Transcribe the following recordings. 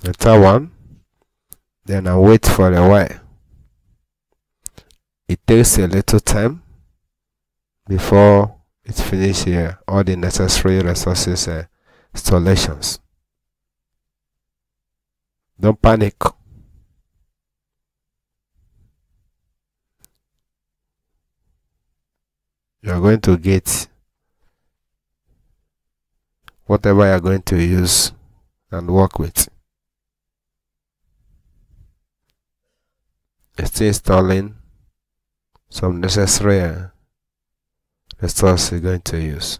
enter one, then I wait for a while. It takes a little time before it finishes here all the necessary resources installations. Don't panic. You are going to get whatever you are going to use and work with. It's still installing some necessary resources you're going to use.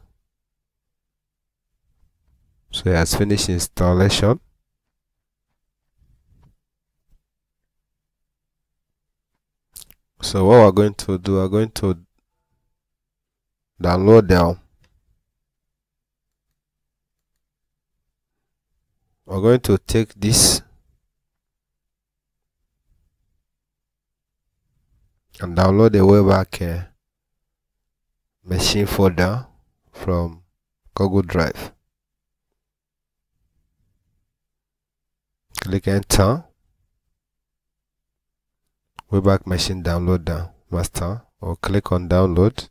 So it has finished installation. So what we're going to do, we're going to download them. We're going to take this and download the Wayback machine folder from Google Drive. Click enter. Wayback machine downloader master, or click on download.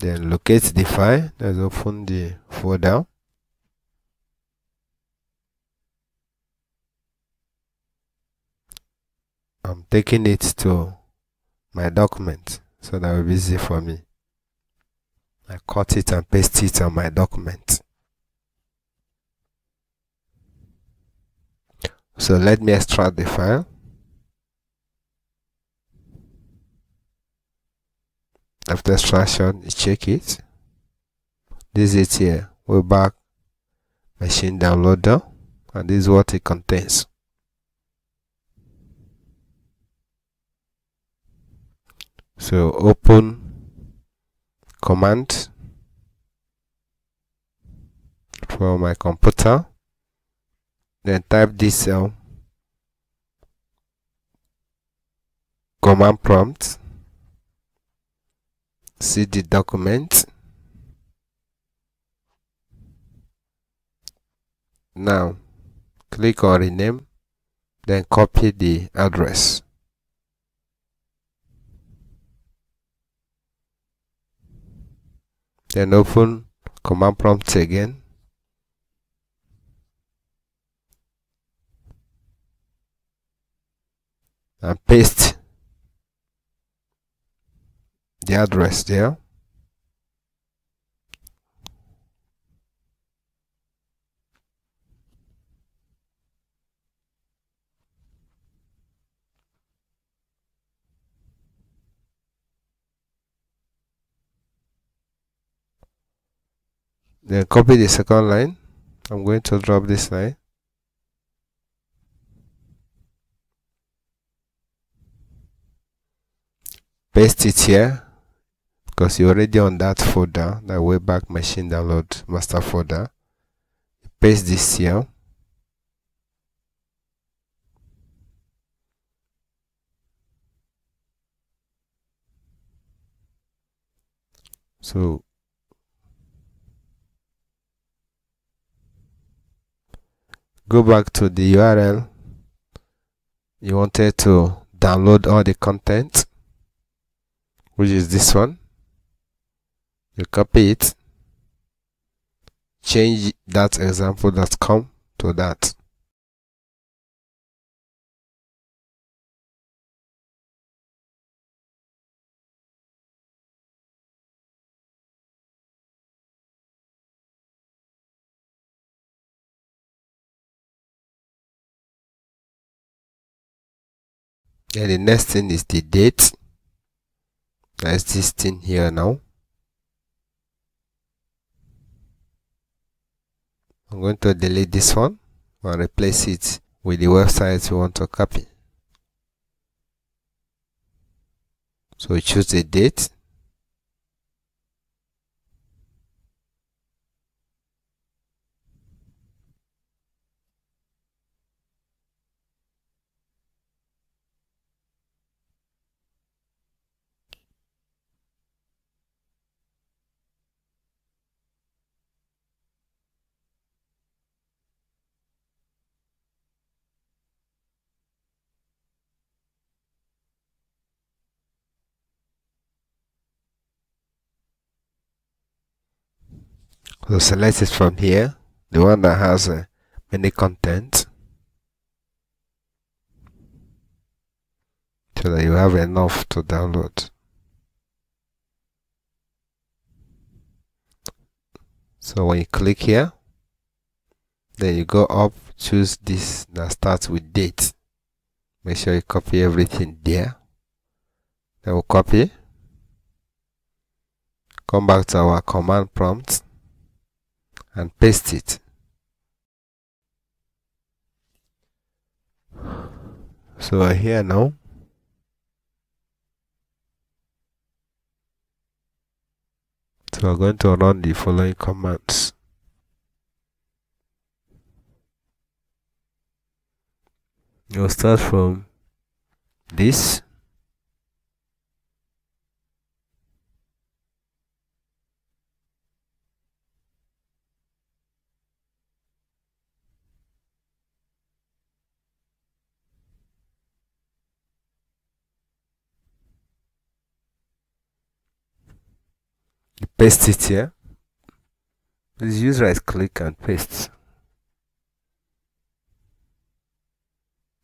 Then locate the file. Let's open the folder. I'm taking it to my document so that will be easy for me. I cut it and paste it on my document. So let me extract the file. After extraction, you check it. This is it here, Wayback machine downloader, and this is what it contains. So open command for my computer, then type this command prompt, see the document. Now click on rename, then copy the address. Then open command prompt again. And paste the address there. Then copy the second line. I'm going to drop this line. Paste it here because you're already on that folder, that Wayback machine download master folder. Paste this here. So go back to the URL you wanted to download all the content, which is this one. You copy it, change that example.com to that. Then the next thing is the date. That's this thing here now. I'm going to delete this one and replace it with the website you want to copy. So choose the date. So select it from here, the one that has many content, so that you have enough to download. So when you click here, then you go up, choose this that starts with date. Make sure you copy everything there. Then we'll copy, come back to our command prompt and paste it. So here now, so we're going to run the following commands. You'll start from this. You paste it here. Please use right click and paste.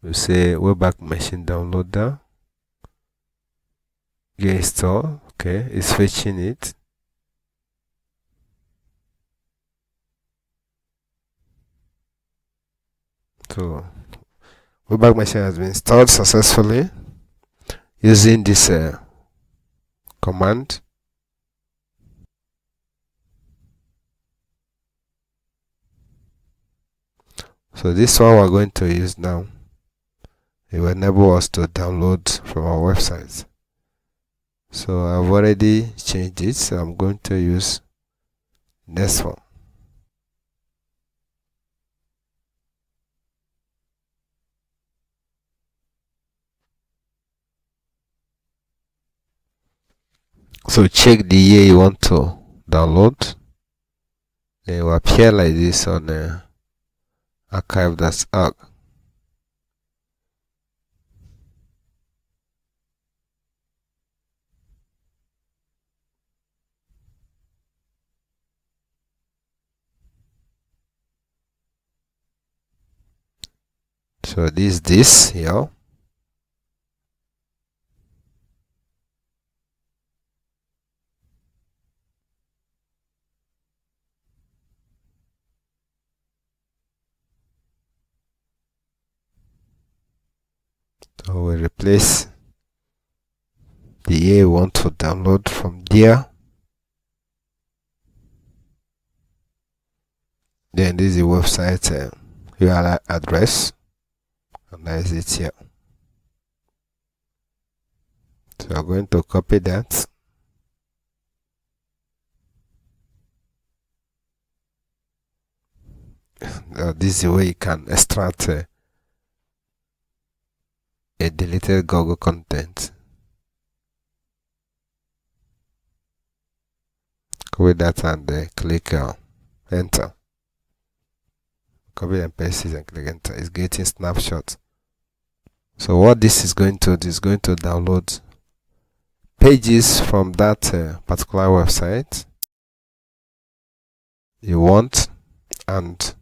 You say Webpack Machine Downloader. Get install. Okay, it's fetching it. So Webpack Machine has been installed successfully using this command. So this one we're going to use now. It will enable us to download from our website. So I've already changed it, so I'm going to use this one. So check the year you want to download. Then it will appear like this on archive.org. So this here. So we'll replace the year you want to download from there. Then this is the website URL address, and that is it here. So I'm going to copy that. This is the way you can extract a deleted Google content. Copy that and click enter. Copy and paste it and click enter. It's getting snapshot. So what this is going to do is going to download pages from that particular website you want and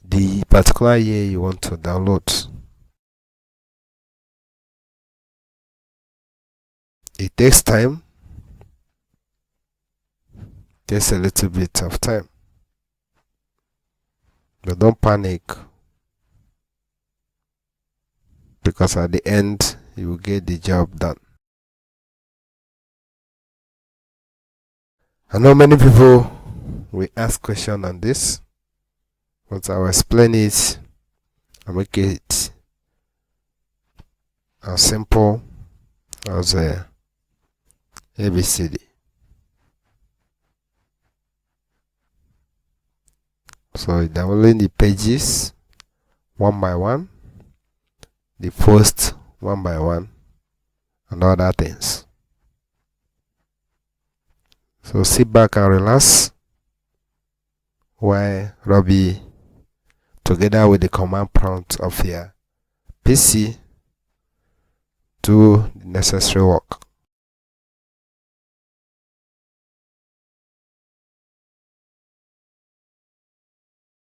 the particular year you want to download. It takes time. Takes a little bit of time. But don't panic, because at the end you will get the job done. I know many people will ask questions on this, but I will explain it and make it as simple as ABCD. So downloading the pages one by one, the post one by one, and other things. So sit back and relax while Robbie, together with the command prompt of your PC, do the necessary work.